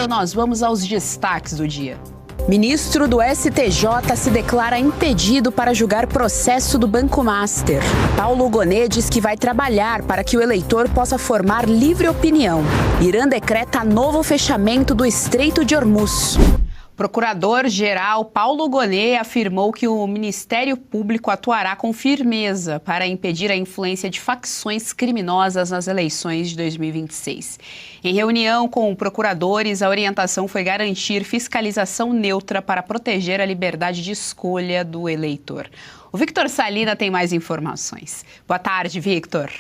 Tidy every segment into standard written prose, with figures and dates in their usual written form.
Nós vamos aos destaques do dia. Ministro do STJ se declara impedido para julgar processo do Banco Master. Paulo Gonet diz que vai trabalhar para que o eleitor possa formar livre opinião. Irã decreta novo fechamento do Estreito de Hormuz. Procurador-geral Paulo Gonet afirmou que o Ministério Público atuará com firmeza para impedir a influência de facções criminosas nas eleições de 2026. Em reunião com procuradores, a orientação foi garantir fiscalização neutra para proteger a liberdade de escolha do eleitor. O Victor Salina tem mais informações. Boa tarde, Victor.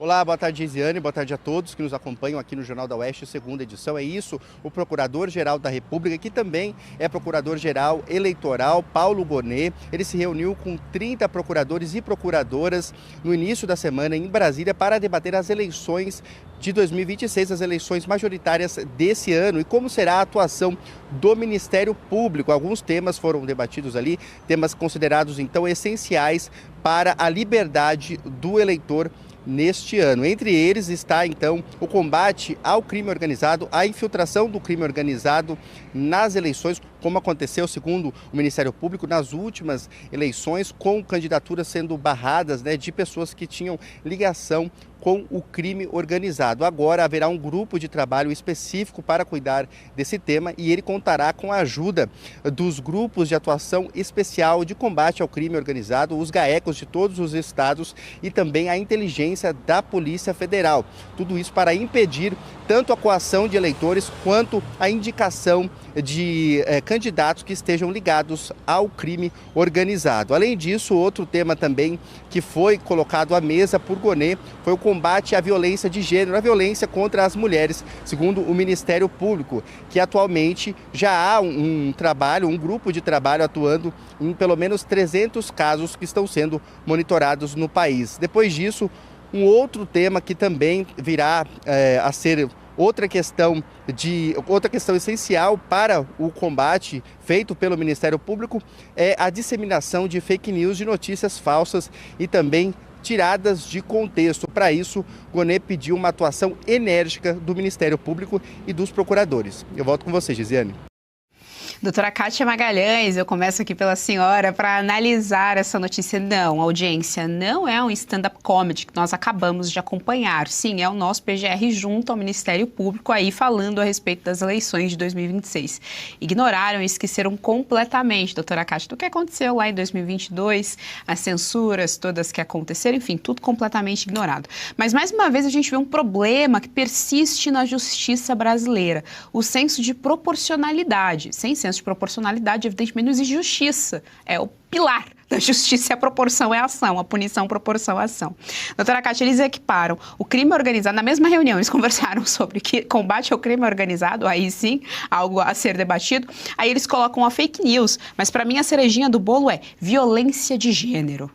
Olá, boa tarde, Geisiane, boa tarde a todos que nos acompanham aqui no Jornal da Oeste, segunda edição. É isso, o Procurador-Geral da República, que também é Procurador-Geral Eleitoral, Paulo Gonet. Ele se reuniu com 30 procuradores e procuradoras no início da semana em Brasília para debater as eleições de 2026, as eleições majoritárias desse ano e como será a atuação do Ministério Público. Alguns temas foram debatidos ali, temas considerados então essenciais para a liberdade do eleitor neste ano. Entre eles está, então, o combate ao crime organizado, a infiltração do crime organizado nas eleições, como aconteceu, segundo o Ministério Público, nas últimas eleições, com candidaturas sendo barradas, de pessoas que tinham ligação com o crime organizado. Agora haverá um grupo de trabalho específico para cuidar desse tema e ele contará com a ajuda dos grupos de atuação especial de combate ao crime organizado, os GAECOS de todos os estados e também a inteligência da Polícia Federal. Tudo isso para impedir tanto a coação de eleitores quanto a indicação de candidatos que estejam ligados ao crime organizado. Além disso, outro tema também que foi colocado à mesa por Gonet foi o combate à violência de gênero, a violência contra as mulheres, segundo o Ministério Público, que atualmente já há um grupo de trabalho atuando em pelo menos 300 casos que estão sendo monitorados no país. Depois disso, um outro tema que também virá a ser outra questão essencial para o combate feito pelo Ministério Público é a disseminação de fake news, de notícias falsas e também tiradas de contexto. Para isso, Gonet pediu uma atuação enérgica do Ministério Público e dos procuradores. Eu volto com você, Geisiane. Doutora Kátia Magalhães, eu começo aqui pela senhora para analisar essa notícia. Não, audiência, não é um stand-up comedy que nós acabamos de acompanhar. Sim, é o nosso PGR junto ao Ministério Público aí falando a respeito das eleições de 2026. Ignoraram e esqueceram completamente, doutora Kátia, do que aconteceu lá em 2022, as censuras todas que aconteceram, enfim, tudo completamente ignorado. Mas, mais uma vez, a gente vê um problema que persiste na justiça brasileira, o senso de proporcionalidade. Sem senso de proporcionalidade, evidentemente, não existe justiça. É o pilar da justiça, a proporção é a ação, a punição, proporção é a ação. Doutora Kátia, eles equiparam o crime organizado, na mesma reunião eles conversaram sobre que combate ao crime organizado, aí sim, algo a ser debatido, aí eles colocam a fake news, mas para mim a cerejinha do bolo é violência de gênero.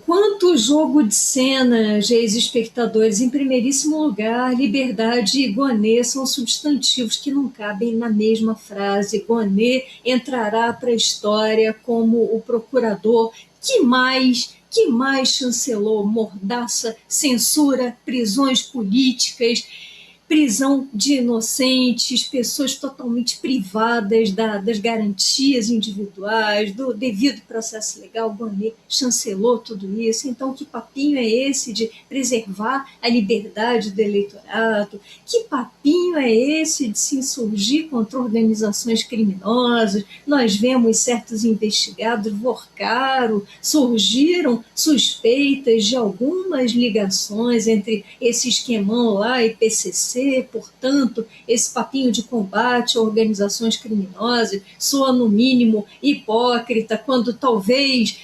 Quanto jogo de cena, ex-espectadores, em primeiríssimo lugar, liberdade e Gonet são substantivos que não cabem na mesma frase. Gonet entrará para a história como o procurador que mais chancelou mordaça, censura, prisões políticas, prisão de inocentes, pessoas totalmente privadas das garantias individuais, do devido processo legal. Gonet chancelou tudo isso. Então, que papinho é esse de preservar a liberdade do eleitorado? Que papinho é esse de se insurgir contra organizações criminosas? Nós vemos certos investigados, Vorcaro, surgiram suspeitas de algumas ligações entre esse esquemão lá e PCC. Portanto, esse papinho de combate a organizações criminosas soa, no mínimo, hipócrita, quando talvez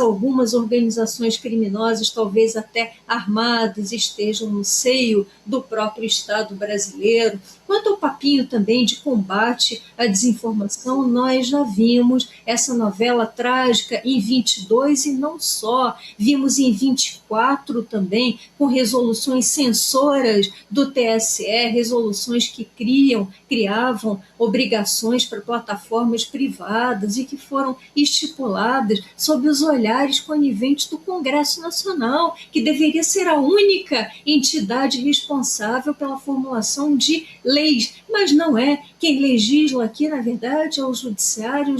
algumas organizações criminosas, talvez até armadas, estejam no seio do próprio Estado brasileiro. Quanto ao papinho também de combate à desinformação, nós já vimos essa novela trágica em 22 e não só, vimos em 24 também, com resoluções censoras do TSE, resoluções que criavam obrigações para plataformas privadas e que foram estipuladas sob os olhares coniventes do Congresso Nacional, que deveria ser a única entidade responsável pela formulação de leis, mas não é. Quem legisla aqui, na verdade, é o Judiciário,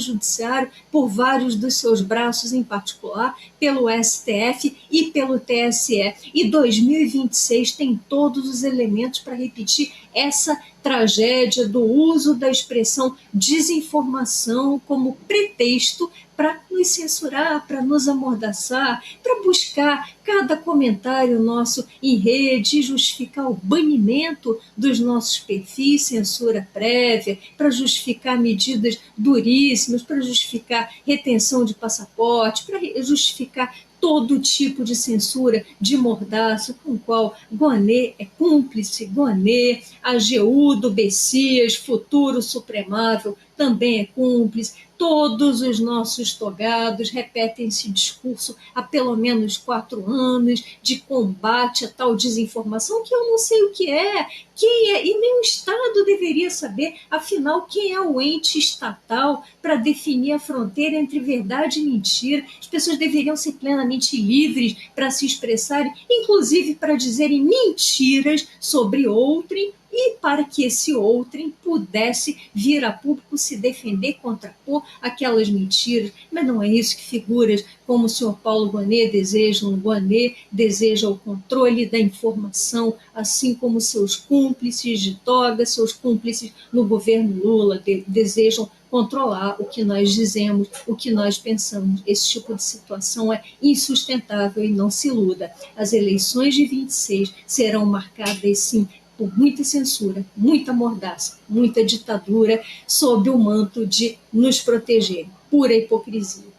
por vários dos seus braços, em particular, pelo STF e pelo TSE. E 2026 tem todos os elementos para repetir essa tragédia do uso da expressão desinformação como pretexto para nos censurar, para nos amordaçar, para buscar cada comentário nosso em rede, justificar o banimento dos nossos perfis, censura prévia, para justificar medidas duríssimas, para justificar retenção de passaporte, para justificar todo tipo de censura de mordaço com o qual Rouanet é cúmplice, Rouanet, AGU do Bessias, futuro supremável, também é cúmplice. Todos os nossos togados repetem esse discurso há pelo menos 4 anos de combate a tal desinformação, que eu não sei o que é, quem é, e nem o Estado deveria saber, afinal, quem é o ente estatal para definir a fronteira entre verdade e mentira. As pessoas deveriam ser plenamente livres para se expressarem, inclusive para dizerem mentiras sobre outrem, e para que esse outrem pudesse vir a público se defender, contrapor aquelas mentiras. Mas não é isso que figuras como o senhor Paulo Rouanet desejam. O Rouanet deseja o controle da informação, assim como seus cúmplices de toga, seus cúmplices no governo Lula desejam controlar o que nós dizemos, o que nós pensamos. Esse tipo de situação é insustentável e não se iluda. As eleições de 26 serão marcadas, sim, por muita censura, muita mordaça, muita ditadura, sob o manto de nos proteger. Pura hipocrisia.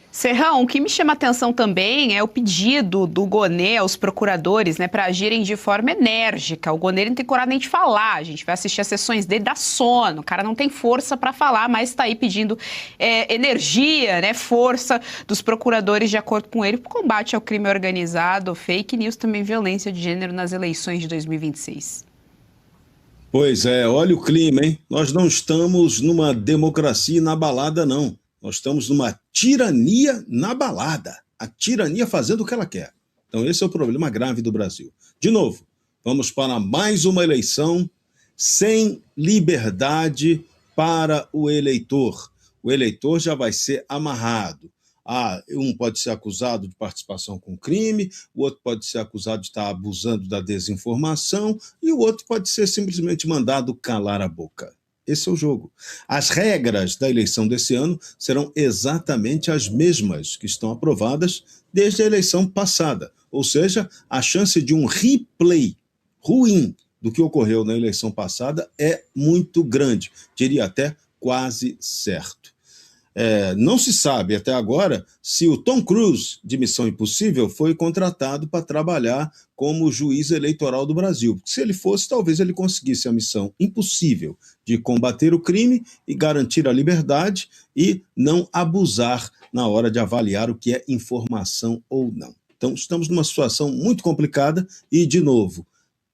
Serrão, o que me chama a atenção também é o pedido do Gonê aos procuradores, né, para agirem de forma enérgica. O Gonê não tem coragem nem de falar, a gente vai assistir as sessões dele, dá sono, o cara não tem força para falar, mas está aí pedindo energia, né, força dos procuradores, de acordo com ele, para o combate ao crime organizado, fake news, também violência de gênero nas eleições de 2026. Pois é, olha o clima, hein? Nós não estamos numa democracia inabalada, não. Nós estamos numa tirania na balada. A tirania fazendo o que ela quer. Então esse é o problema grave do Brasil. De novo, vamos para mais uma eleição sem liberdade para o eleitor. O eleitor já vai ser amarrado. Um pode ser acusado de participação com crime, o outro pode ser acusado de estar abusando da desinformação e o outro pode ser simplesmente mandado calar a boca. Esse é o jogo. As regras da eleição desse ano serão exatamente as mesmas que estão aprovadas desde a eleição passada. Ou seja, a chance de um replay ruim do que ocorreu na eleição passada é muito grande, diria até quase certo. Não se sabe até agora se o Tom Cruise, de Missão Impossível, foi contratado para trabalhar como juiz eleitoral do Brasil. Se ele fosse, talvez ele conseguisse a missão impossível de combater o crime e garantir a liberdade e não abusar na hora de avaliar o que é informação ou não. Então, estamos numa situação muito complicada e, de novo,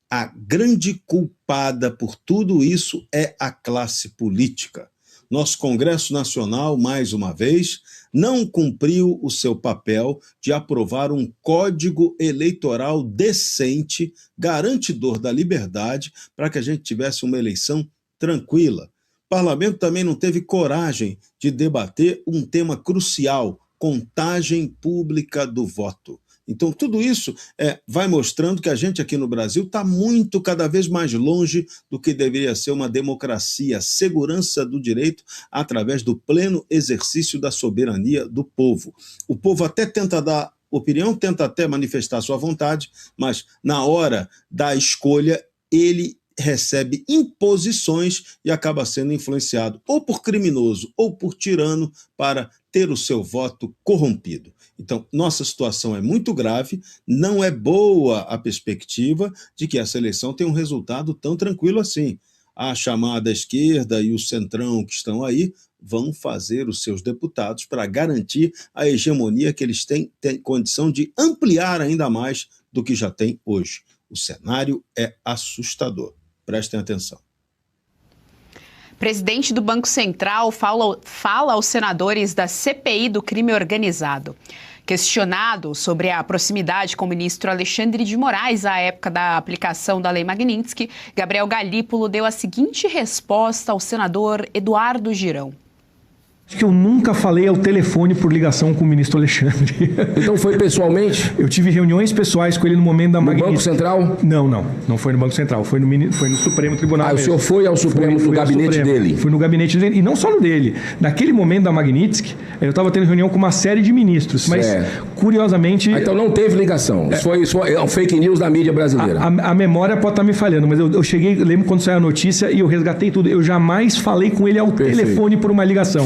a grande culpada por tudo isso é a classe política. Nosso Congresso Nacional, mais uma vez, não cumpriu o seu papel de aprovar um código eleitoral decente, garantidor da liberdade, para que a gente tivesse uma eleição tranquila. O parlamento também não teve coragem de debater um tema crucial, contagem pública do voto. Então, tudo isso vai mostrando que a gente aqui no Brasil está cada vez mais longe do que deveria ser uma democracia, segurança do direito através do pleno exercício da soberania do povo. O povo até tenta dar opinião, tenta até manifestar sua vontade, mas na hora da escolha, ele recebe imposições e acaba sendo influenciado ou por criminoso ou por tirano para ter o seu voto corrompido. Então, nossa situação é muito grave, não é boa a perspectiva de que essa eleição tenha um resultado tão tranquilo assim. a chamada esquerda e o centrão que estão aí vão fazer os seus deputados para garantir a hegemonia que eles têm condição de ampliar ainda mais do que já tem hoje. O cenário é assustador. Prestem atenção. Presidente do Banco Central fala aos senadores da CPI do crime organizado. Questionado sobre a proximidade com o ministro Alexandre de Moraes à época da aplicação da Lei Magnitsky, Gabriel Galípolo deu a seguinte resposta ao senador Eduardo Girão. Que eu nunca falei ao telefone por ligação com o ministro Alexandre. Então foi pessoalmente? Eu tive reuniões pessoais com ele no momento da Magnitsky. No Banco Central? Não foi no Banco Central, foi no Supremo Tribunal. Ah, o senhor foi ao Supremo, no gabinete dele? Fui no gabinete dele, e não só no dele. Naquele momento da Magnitsky, eu estava tendo reunião com uma série de ministros, mas curiosamente... Então não teve ligação, isso foi um fake news da mídia brasileira. A memória pode estar me falhando, mas eu cheguei, lembro quando saiu a notícia e eu resgatei tudo. Eu jamais falei com ele ao telefone por uma ligação.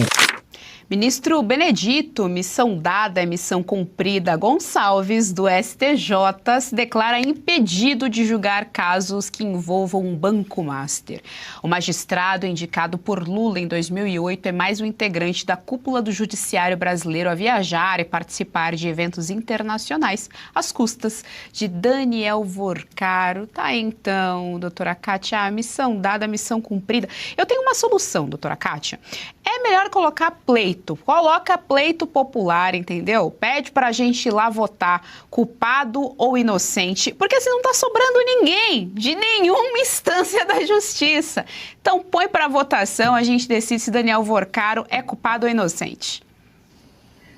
Ministro Benedito, missão dada é missão cumprida. Gonçalves, do STJ, se declara impedido de julgar casos que envolvam um Banco Master. O magistrado indicado por Lula em 2008 é mais um integrante da cúpula do judiciário brasileiro a viajar e participar de eventos internacionais às custas de Daniel Vorcaro. Tá aí, então, doutora Kátia, missão dada, missão cumprida. Eu tenho uma solução, doutora Kátia. É melhor colocar pleito. Coloca pleito popular, entendeu? Pede pra gente ir lá votar, culpado ou inocente, porque assim não tá sobrando ninguém de nenhuma instância da justiça. Então põe pra votação, a gente decide se Daniel Vorcaro é culpado ou inocente.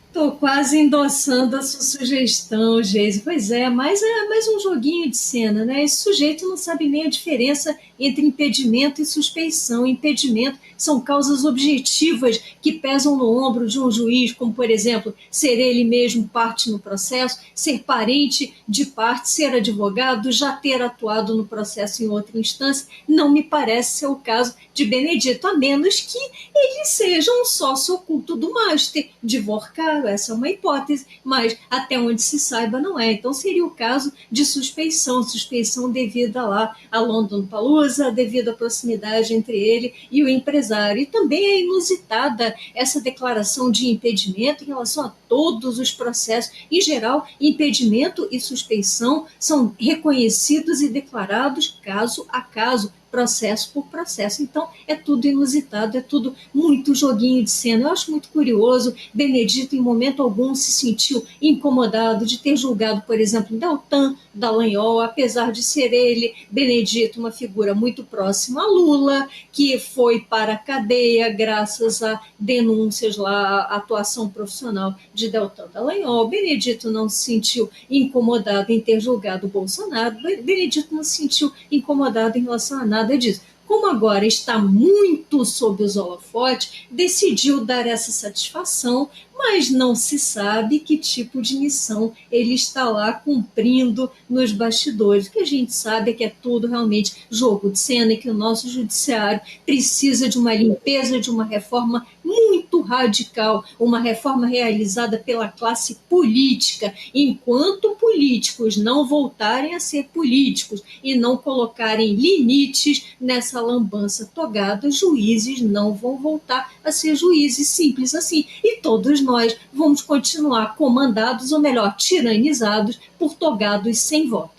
Estou quase endossando a sua sugestão, Geise. Pois é mais um joguinho de cena, né? Esse sujeito não sabe nem a diferença entre impedimento e suspeição. Impedimento são causas objetivas que pesam no ombro de um juiz, como, por exemplo, ser ele mesmo parte no processo, ser parente de parte, ser advogado, já ter atuado no processo em outra instância. Não me parece ser o caso de Benedito, a menos que ele seja um sócio oculto do Master de Vorcaro. Essa é uma hipótese, mas até onde se saiba não é. Então seria o caso de suspeição devida lá a London Palooza, devido à proximidade entre ele e o empresário. E também é inusitada essa declaração de impedimento em relação a todos os processos. Em geral, impedimento e suspeição são reconhecidos e declarados caso a caso, processo por processo. Então, é tudo inusitado, é tudo muito joguinho de cena. Eu acho muito curioso, Benedito em momento algum se sentiu incomodado de ter julgado, por exemplo, Deltan Dallagnol, apesar de ser ele, Benedito, uma figura muito próxima a Lula, que foi para a cadeia graças a denúncias lá, a atuação profissional de Deltan Dallagnol. Benedito não se sentiu incomodado em ter julgado Bolsonaro, Benedito não se sentiu incomodado em relação a nada disso. Como agora está muito sob os holofotes, decidiu dar essa satisfação, mas não se sabe que tipo de missão ele está lá cumprindo nos bastidores. O que a gente sabe é que é tudo realmente jogo de cena e que o nosso judiciário precisa de uma limpeza, de uma reforma muito radical, uma reforma realizada pela classe política. Enquanto políticos não voltarem a ser políticos e não colocarem limites nessa lambança togada, juízes não vão voltar a ser juízes, simples assim. E todos nós vamos continuar comandados, ou melhor, tiranizados por togados sem voto.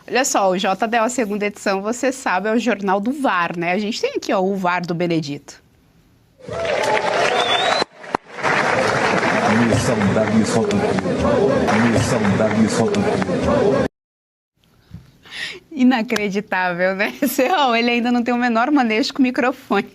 Olha só, o JDL, a segunda edição, você sabe, é o jornal do VAR, né? A gente tem aqui, ó, o VAR do Benedito. Missão cumprida. Inacreditável, né? Ele ainda não tem o menor manejo com o microfone.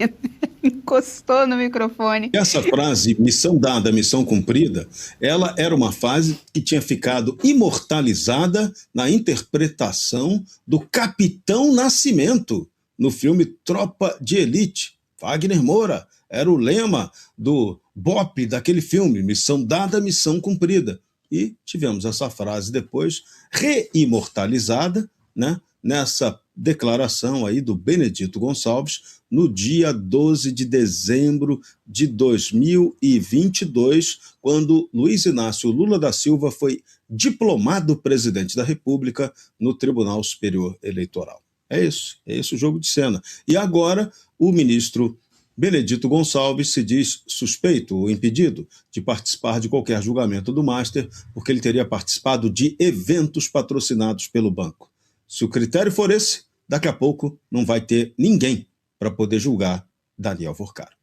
Encostou no microfone. Essa frase, missão dada, missão cumprida, ela era uma frase que tinha ficado imortalizada na interpretação do Capitão Nascimento, no filme Tropa de Elite. Wagner Moura era o lema do BOPE daquele filme, missão dada, missão cumprida. E tivemos essa frase depois reimortalizada, né, nessa declaração aí do Benedito Gonçalves, no dia 12 de dezembro de 2022, quando Luiz Inácio Lula da Silva foi diplomado presidente da República no Tribunal Superior Eleitoral. É esse o jogo de cena. E agora o ministro Benedito Gonçalves se diz suspeito ou impedido de participar de qualquer julgamento do Master, porque ele teria participado de eventos patrocinados pelo banco. Se o critério for esse, daqui a pouco não vai ter ninguém para poder julgar Daniel Vorcaro.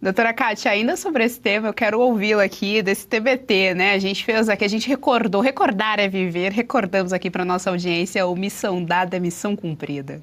Doutora Kátia, ainda sobre esse tema, eu quero ouvi-la aqui desse TBT, né? A gente fez aqui, a gente recordou, recordar é viver, recordamos aqui para nossa audiência o missão dada, missão cumprida.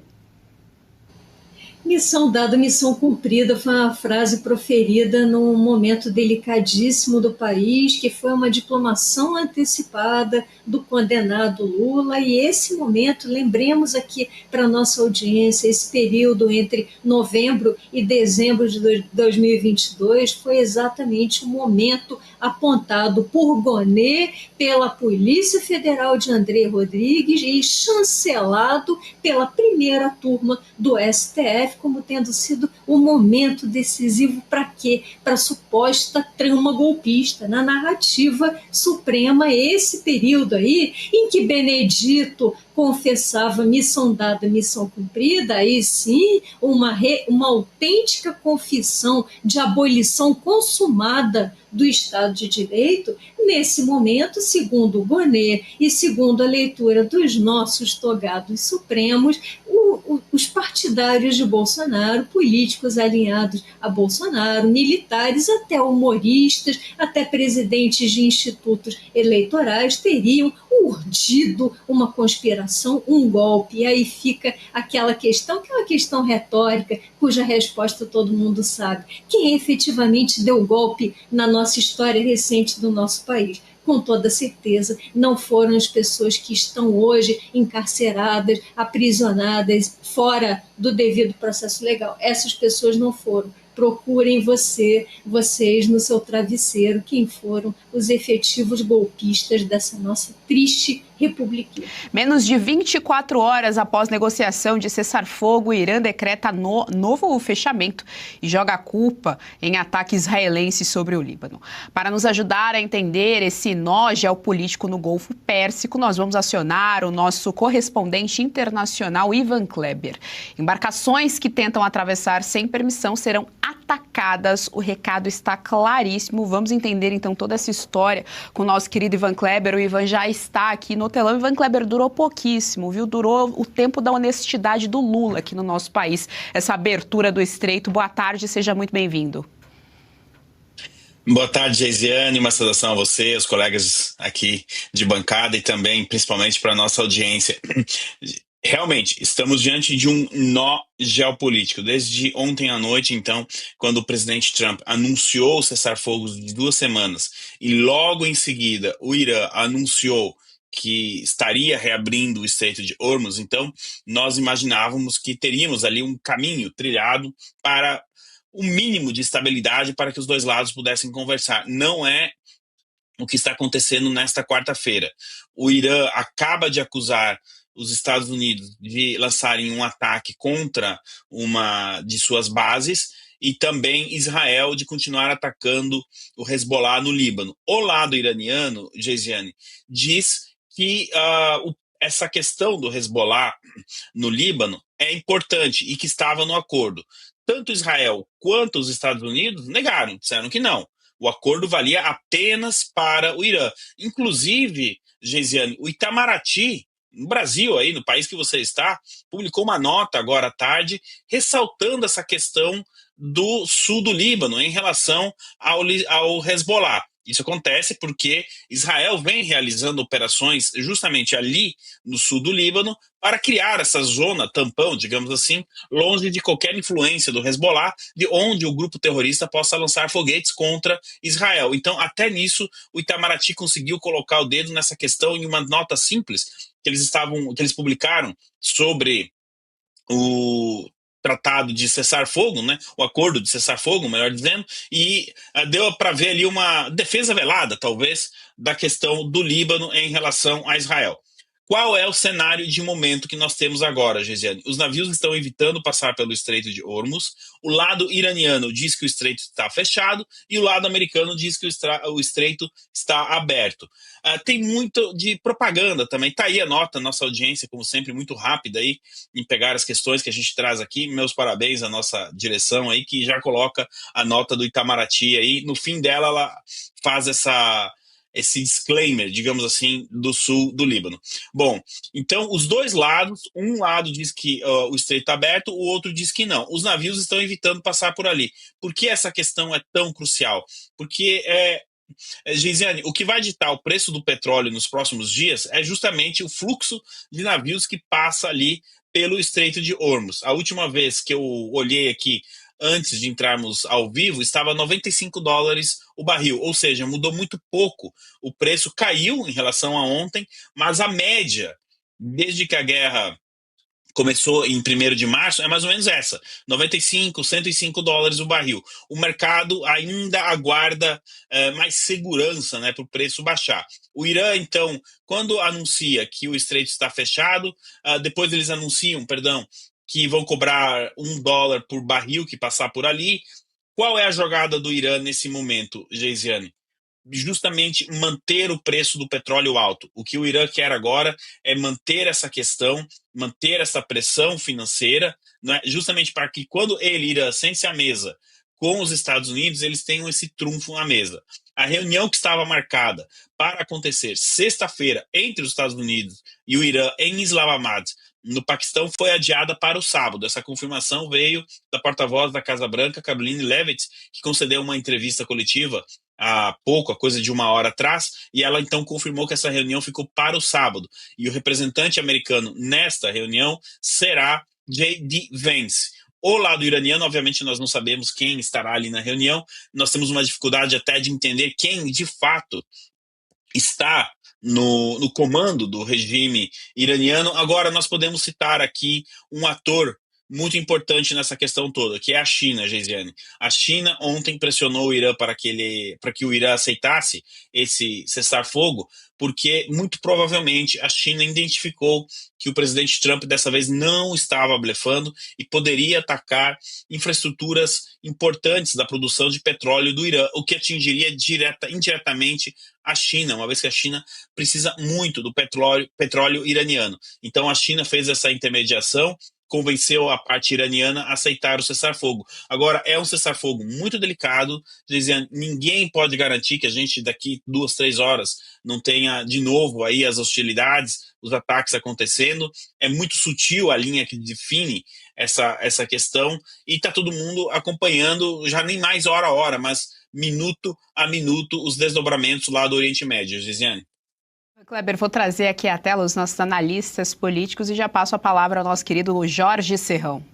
Missão dada, missão cumprida foi uma frase proferida num momento delicadíssimo do país, que foi uma diplomação antecipada do condenado Lula, e esse momento, lembremos aqui para a nossa audiência, esse período entre novembro e dezembro de 2022 foi exatamente o momento apontado por Gonê, pela Polícia Federal de André Rodrigues e chancelado pela primeira turma do STF, como tendo sido o momento decisivo para quê? Para a suposta trama golpista. Na narrativa suprema, esse período aí em que Benedito confessava missão dada, missão cumprida, aí sim uma autêntica confissão de abolição consumada do Estado de Direito. Nesse momento, segundo o Gonê e segundo a leitura dos nossos togados supremos, os partidários de Bolsonaro, políticos alinhados a Bolsonaro, militares, até humoristas, até presidentes de institutos eleitorais teriam urdido uma conspiração, um golpe. E aí fica aquela questão, que é uma questão retórica, cuja resposta todo mundo sabe. Quem efetivamente deu golpe na nossa história recente do nosso país? Com toda certeza, não foram as pessoas que estão hoje encarceradas, aprisionadas, fora do devido processo legal. Essas pessoas não foram. Procurem vocês no seu travesseiro, quem foram os efetivos golpistas dessa nossa triste república. Menos de 24 horas após negociação de cessar-fogo, o Irã decreta novo fechamento e joga a culpa em ataque israelense sobre o Líbano. Para nos ajudar a entender esse nó geopolítico no Golfo Pérsico, nós vamos acionar o nosso correspondente internacional, Ivan Kleber. Embarcações que tentam atravessar sem permissão serão atacadas. O recado está claríssimo. Vamos entender então toda essa história com o nosso querido Ivan Kleber. O Ivan já está aqui no telão. Ivan Kleber, durou pouquíssimo, viu? Durou o tempo da honestidade do Lula aqui no nosso país, essa abertura do estreito. Boa tarde, seja muito bem-vindo. Boa tarde, Geisiane, uma saudação a você, aos colegas aqui de bancada e também, principalmente, para a nossa audiência. Realmente, estamos diante de um nó geopolítico. Desde ontem à noite, então, quando o presidente Trump anunciou o cessar-fogo de 2 semanas e logo em seguida o Irã anunciou que estaria reabrindo o Estreito de Hormuz, então nós imaginávamos que teríamos ali um caminho trilhado para o mínimo de estabilidade para que os dois lados pudessem conversar. Não é o que está acontecendo nesta quarta-feira. O Irã acaba de acusar os Estados Unidos de lançarem um ataque contra uma de suas bases e também Israel de continuar atacando o Hezbollah no Líbano. O lado iraniano, Geisiane, diz que essa questão do Hezbollah no Líbano é importante e que estava no acordo. Tanto Israel quanto os Estados Unidos negaram, disseram que não. O acordo valia apenas para o Irã. Inclusive, Geisiane, o Itamaraty, no Brasil, aí, no país que você está, publicou uma nota agora à tarde ressaltando essa questão do sul do Líbano em relação ao Hezbollah. Isso acontece porque Israel vem realizando operações justamente ali no sul do Líbano para criar essa zona tampão, digamos assim, longe de qualquer influência do Hezbollah, de onde o grupo terrorista possa lançar foguetes contra Israel. Então, até nisso, o Itamaraty conseguiu colocar o dedo nessa questão em uma nota simples que eles publicaram sobre o tratado de cessar-fogo, né? O acordo de cessar-fogo, melhor dizendo, e deu para ver ali uma defesa velada, talvez, da questão do Líbano em relação a Israel. Qual é o cenário de momento que nós temos agora, Gesiane? Os navios estão evitando passar pelo Estreito de Hormuz, o lado iraniano diz que o estreito está fechado e o lado americano diz que o estreito está aberto. Tem muito de propaganda também. Está aí a nota, nossa audiência, como sempre, muito rápida aí em pegar as questões que a gente traz aqui. Meus parabéns à nossa direção aí, que já coloca a nota do Itamaraty aí. No fim dela, ela faz esse disclaimer, digamos assim, do sul do Líbano. Bom, então os dois lados, um lado diz que o estreito está aberto, o outro diz que não. Os navios estão evitando passar por ali. Por que essa questão é tão crucial? Porque, Geisiane, o que vai ditar o preço do petróleo nos próximos dias é justamente o fluxo de navios que passa ali pelo Estreito de Hormuz. A última vez que eu olhei aqui, antes de entrarmos ao vivo, estava $95 o barril, ou seja, mudou muito pouco. O preço caiu em relação a ontem, mas a média, desde que a guerra começou em 1º de março, é mais ou menos essa, $95, $105 o barril. O mercado ainda aguarda mais segurança, né, para o preço baixar. O Irã, então, quando anuncia que o estreito está fechado, depois eles anunciam, que vão cobrar $1 por barril que passar por ali. Qual é a jogada do Irã nesse momento, Geisiane? Justamente manter o preço do petróleo alto. O que o Irã quer agora é manter essa questão, manter essa pressão financeira, né, justamente para que quando Irã sente-se à mesa com os Estados Unidos, eles tenham esse trunfo na mesa. A reunião que estava marcada para acontecer sexta-feira entre os Estados Unidos e o Irã em Islamabad, no Paquistão, foi adiada para o sábado. Essa confirmação veio da porta-voz da Casa Branca, Karoline Leavitt, que concedeu uma entrevista coletiva há coisa de 1 hora atrás, e ela então confirmou que essa reunião ficou para o sábado. E o representante americano nesta reunião será J.D. Vance. O lado iraniano, obviamente, nós não sabemos quem estará ali na reunião. Nós temos uma dificuldade até de entender quem, de fato, está no comando do regime iraniano. Agora, nós podemos citar aqui um ator muito importante nessa questão toda, que é a China, Geisiane. A China ontem pressionou o Irã para que o Irã aceitasse esse cessar-fogo, porque muito provavelmente a China identificou que o presidente Trump dessa vez não estava blefando e poderia atacar infraestruturas importantes da produção de petróleo do Irã, o que atingiria indiretamente a China, uma vez que a China precisa muito do petróleo iraniano. Então a China fez essa intermediação, convenceu a parte iraniana a aceitar o cessar-fogo. Agora, é um cessar-fogo muito delicado, dizendo, ninguém pode garantir que a gente daqui 2, 3 horas não tenha de novo aí as hostilidades, os ataques acontecendo. É muito sutil a linha que define essa questão e está todo mundo acompanhando, já nem mais hora a hora, mas minuto a minuto, os desdobramentos lá do Oriente Médio, Gisiane. Kleber, vou trazer aqui à tela os nossos analistas políticos e já passo a palavra ao nosso querido Jorge Serrão.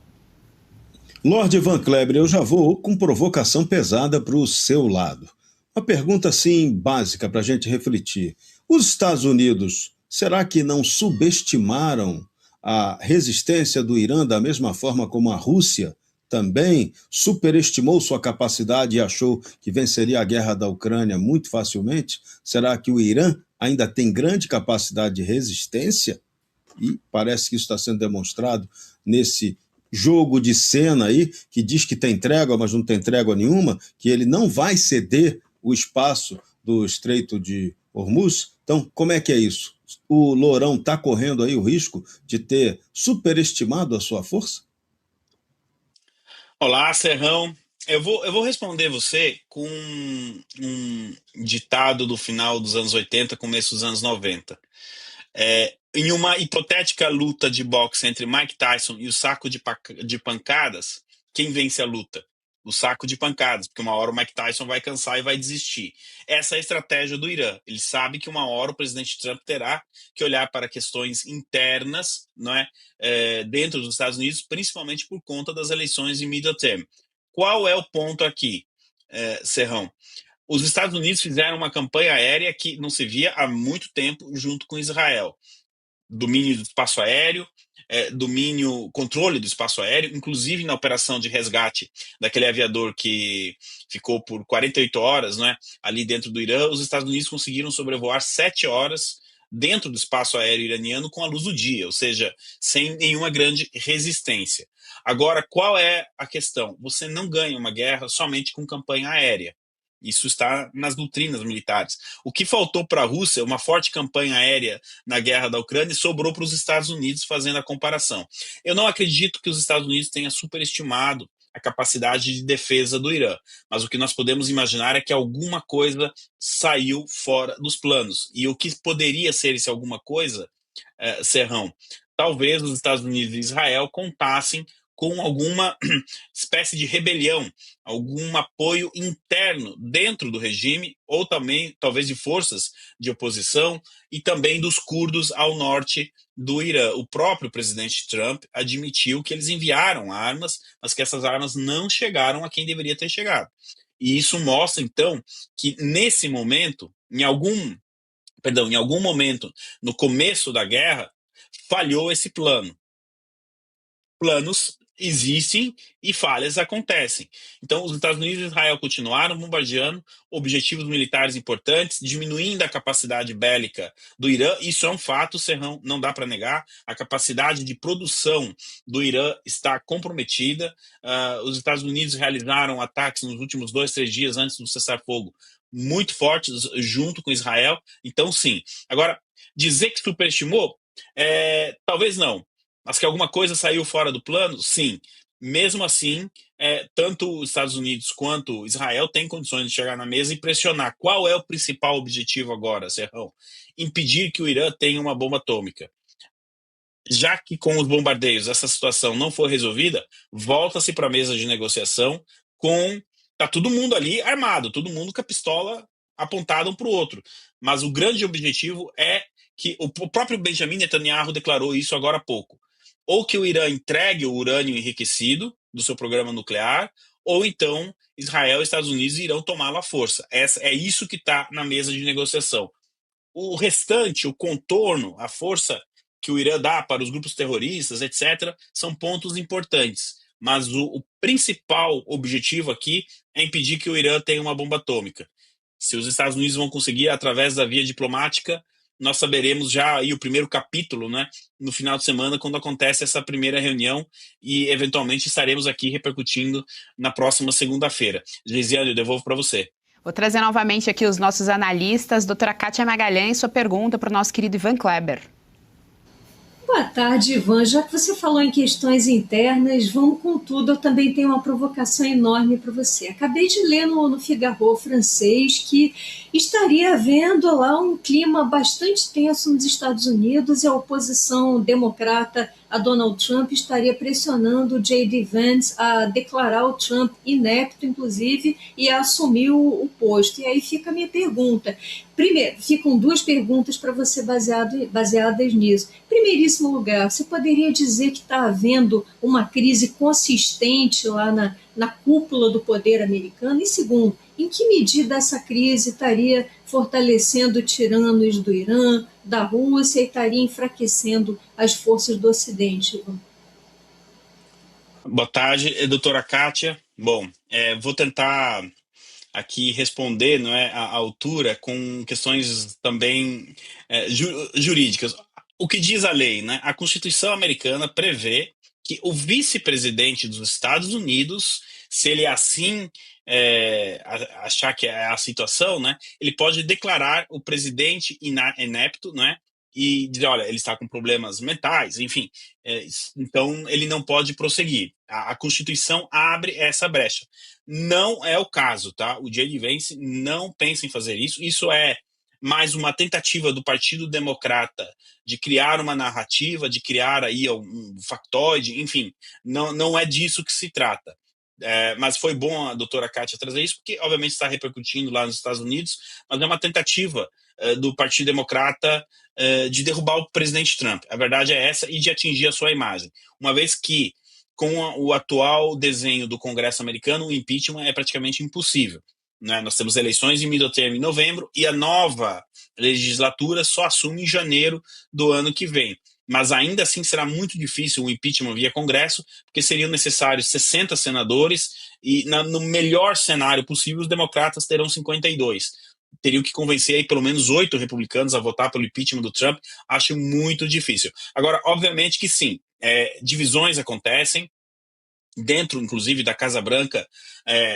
Lorde Van Kleber, eu já vou com provocação pesada para o seu lado. Uma pergunta assim básica para a gente refletir. Os Estados Unidos, será que não subestimaram a resistência do Irã da mesma forma como a Rússia também superestimou sua capacidade e achou que venceria a guerra da Ucrânia muito facilmente? Será que o Irã ainda tem grande capacidade de resistência? E parece que isso está sendo demonstrado nesse jogo de cena aí, que diz que tem trégua, mas não tem trégua nenhuma, que ele não vai ceder o espaço do Estreito de Hormuz. Então, como é que é isso? O Lourão está correndo aí o risco de ter superestimado a sua força? Olá, Serrão. Eu vou responder você com um ditado do final dos anos 80, começo dos anos 90. Em uma hipotética luta de boxe entre Mike Tyson e o saco de pancadas, quem vence a luta? O saco de pancadas, porque uma hora o Mike Tyson vai cansar e vai desistir. Essa é a estratégia do Irã. Ele sabe que uma hora o presidente Trump terá que olhar para questões internas, não é, dentro dos Estados Unidos, principalmente por conta das eleições de middle term. Qual é o ponto aqui, Serrão? Os Estados Unidos fizeram uma campanha aérea que não se via há muito tempo junto com Israel. Domínio do espaço aéreo, controle do espaço aéreo, inclusive na operação de resgate daquele aviador que ficou por 48 horas, né, ali dentro do Irã. Os Estados Unidos conseguiram sobrevoar 7 horas dentro do espaço aéreo iraniano com a luz do dia, ou seja, sem nenhuma grande resistência. Agora, qual é a questão? Você não ganha uma guerra somente com campanha aérea. Isso está nas doutrinas militares. O que faltou para a Rússia, uma forte campanha aérea na guerra da Ucrânia, sobrou para os Estados Unidos, fazendo a comparação. Eu não acredito que os Estados Unidos tenham superestimado a capacidade de defesa do Irã, mas o que nós podemos imaginar é que alguma coisa saiu fora dos planos. E o que poderia ser esse alguma coisa, Serrão? Talvez os Estados Unidos e Israel contassem com alguma espécie de rebelião, algum apoio interno dentro do regime, ou também, talvez, de forças de oposição, e também dos curdos ao norte do Irã. O próprio presidente Trump admitiu que eles enviaram armas, mas que essas armas não chegaram a quem deveria ter chegado. E isso mostra, então, que nesse momento, em algum momento, no começo da guerra, falhou esse plano. Planos existem e falhas acontecem. Então, os Estados Unidos e Israel continuaram bombardeando objetivos militares importantes, diminuindo a capacidade bélica do Irã. Isso é um fato, Serrão, não dá para negar. A capacidade de produção do Irã está comprometida. Os Estados Unidos realizaram ataques nos últimos 2-3 dias antes do cessar-fogo muito fortes junto com Israel. Então, sim. Agora, dizer que superestimou, talvez não. Mas que alguma coisa saiu fora do plano? Sim. Mesmo assim, tanto os Estados Unidos quanto Israel têm condições de chegar na mesa e pressionar. Qual é o principal objetivo agora, Serrão? Impedir que o Irã tenha uma bomba atômica. Já que com os bombardeios essa situação não for resolvida, volta-se para a mesa de negociação tá todo mundo ali armado, todo mundo com a pistola apontada um para o outro. Mas o grande objetivo é que o próprio Benjamin Netanyahu declarou isso agora há pouco. Ou que o Irã entregue o urânio enriquecido do seu programa nuclear, ou então Israel e Estados Unidos irão tomá-lo à força. É isso que está na mesa de negociação. O restante, o contorno, a força que o Irã dá para os grupos terroristas, etc., são pontos importantes. Mas o principal objetivo aqui é impedir que o Irã tenha uma bomba atômica. Se os Estados Unidos vão conseguir, através da via diplomática, nós saberemos já aí o primeiro capítulo, né, no final de semana, quando acontece essa primeira reunião, e eventualmente estaremos aqui repercutindo na próxima segunda-feira. Geisiane, eu devolvo para você. Vou trazer novamente aqui os nossos analistas. Doutora Kátia Magalhães, sua pergunta para o nosso querido Ivan Kleber. Boa tarde, Ivan. Já que você falou em questões internas, vamos com tudo. Eu também tenho uma provocação enorme para você. Acabei de ler no Figaro francês que estaria havendo lá um clima bastante tenso nos Estados Unidos e a oposição democrata a Donald Trump estaria pressionando o J.D. Vance a declarar o Trump inepto, inclusive, e a assumir o posto. E aí fica a minha pergunta. Primeiro, ficam duas perguntas para você baseadas nisso. Em primeiríssimo lugar, você poderia dizer que está havendo uma crise consistente lá na cúpula do poder americano? E segundo, em que medida essa crise estaria fortalecendo tiranos do Irã, da Rússia, e estaria enfraquecendo as forças do Ocidente, Ivan? Boa tarde, doutora Kátia. Bom, vou tentar aqui responder, não é, à altura, com questões também jurídicas. O que diz a lei, né? A Constituição americana prevê que o vice-presidente dos Estados Unidos, se ele assim achar que é a situação, né, ele pode declarar o presidente inepto, né, e dizer, olha, ele está com problemas mentais, enfim, então ele não pode prosseguir. A Constituição abre essa brecha. Não é o caso, tá? O J.D. Vance não pensa em fazer isso. Isso é mais uma tentativa do Partido Democrata de criar uma narrativa, de criar aí um factoide, enfim, não é disso que se trata. Mas foi bom a doutora Kátia trazer isso, porque obviamente está repercutindo lá nos Estados Unidos, mas é uma tentativa do Partido Democrata de derrubar o presidente Trump. A verdade é essa, e de atingir a sua imagem. Uma vez que, com o atual desenho do Congresso americano, o impeachment é praticamente impossível. Né? Nós temos eleições em middle term em novembro, e a nova legislatura só assume em janeiro do ano que vem. Mas ainda assim será muito difícil o impeachment via Congresso, porque seriam necessários 60 senadores, e no melhor cenário possível os democratas terão 52. teriam que convencer aí pelo menos 8 republicanos a votar pelo impeachment do Trump. Acho muito difícil. Agora, obviamente que sim, divisões acontecem. Dentro, inclusive, da Casa Branca,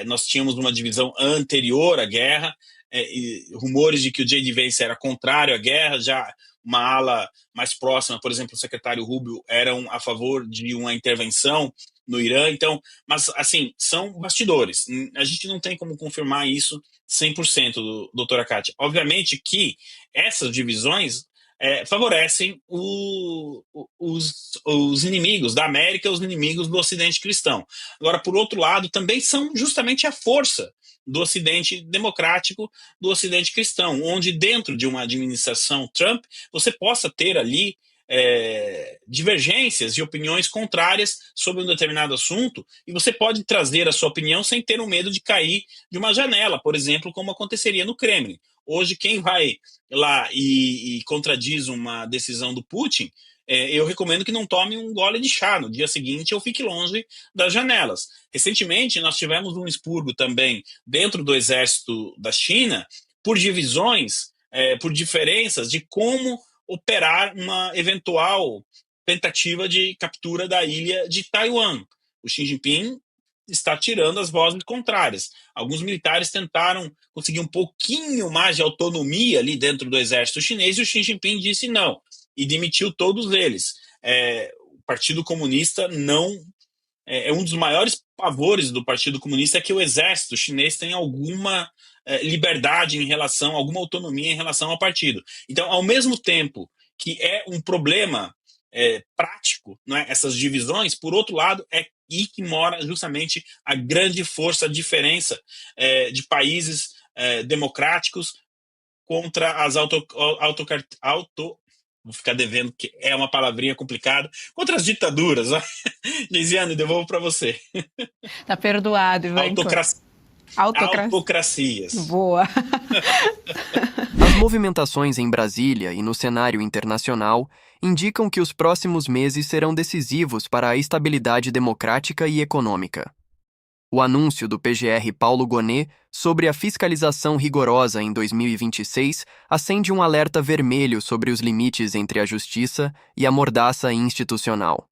nós tínhamos uma divisão anterior à guerra, e rumores de que o J.D. Vance era contrário à guerra, já uma ala mais próxima, por exemplo, o secretário Rubio, eram a favor de uma intervenção no Irã. Então, mas, assim, são bastidores. A gente não tem como confirmar isso 100%, doutora Kátia. Obviamente que essas divisões favorecem os inimigos da América, os inimigos do Ocidente cristão. Agora, por outro lado, também são justamente a força do Ocidente democrático, do Ocidente cristão, onde dentro de uma administração Trump, você possa ter ali divergências e opiniões contrárias sobre um determinado assunto, e você pode trazer a sua opinião sem ter o medo de cair de uma janela, por exemplo, como aconteceria no Kremlin. Hoje, quem vai lá e contradiz uma decisão do Putin, eu recomendo que não tome um gole de chá no dia seguinte ou fique longe das janelas. Recentemente, nós tivemos um expurgo também dentro do exército da China por divisões, por diferenças de como operar uma eventual tentativa de captura da ilha de Taiwan. O Xi Jinping está tirando as vozes contrárias. Alguns militares tentaram conseguir um pouquinho mais de autonomia ali dentro do exército chinês, e o Xi Jinping disse não, e demitiu todos eles. O Partido Comunista não... um dos maiores pavores do Partido Comunista é que o exército chinês tenha alguma liberdade em relação, alguma autonomia em relação ao partido. Então, ao mesmo tempo que é um problema prático, não é, essas divisões, por outro lado, é aí que mora justamente a grande força, a diferença de países democráticos contra as vou ficar devendo, que é uma palavrinha complicada, contra as ditaduras. Geisiane, devolvo para você. Tá perdoado, Ivan. Autocracias. Boa. As movimentações em Brasília e no cenário internacional indicam que os próximos meses serão decisivos para a estabilidade democrática e econômica. O anúncio do PGR Paulo Gonet sobre a fiscalização rigorosa em 2026 acende um alerta vermelho sobre os limites entre a justiça e a mordaça institucional.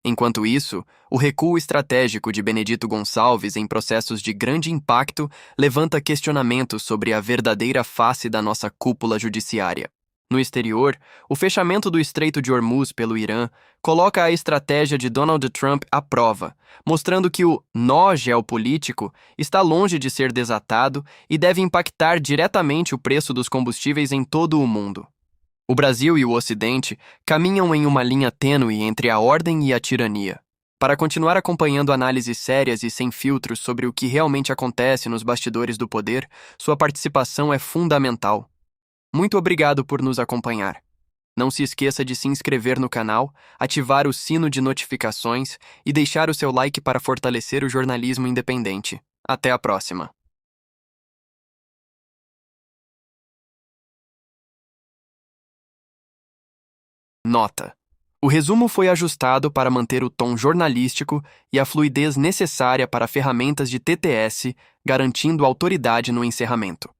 Enquanto isso, o recuo estratégico de Benedito Gonçalves em processos de grande impacto levanta questionamentos sobre a verdadeira face da nossa cúpula judiciária. No exterior, o fechamento do Estreito de Hormuz pelo Irã coloca a estratégia de Donald Trump à prova, mostrando que o nó geopolítico está longe de ser desatado e deve impactar diretamente o preço dos combustíveis em todo o mundo. O Brasil e o Ocidente caminham em uma linha tênue entre a ordem e a tirania. Para continuar acompanhando análises sérias e sem filtros sobre o que realmente acontece nos bastidores do poder, sua participação é fundamental. Muito obrigado por nos acompanhar. Não se esqueça de se inscrever no canal, ativar o sino de notificações e deixar o seu like para fortalecer o jornalismo independente. Até a próxima. Nota: o resumo foi ajustado para manter o tom jornalístico e a fluidez necessária para ferramentas de TTS, garantindo autoridade no encerramento.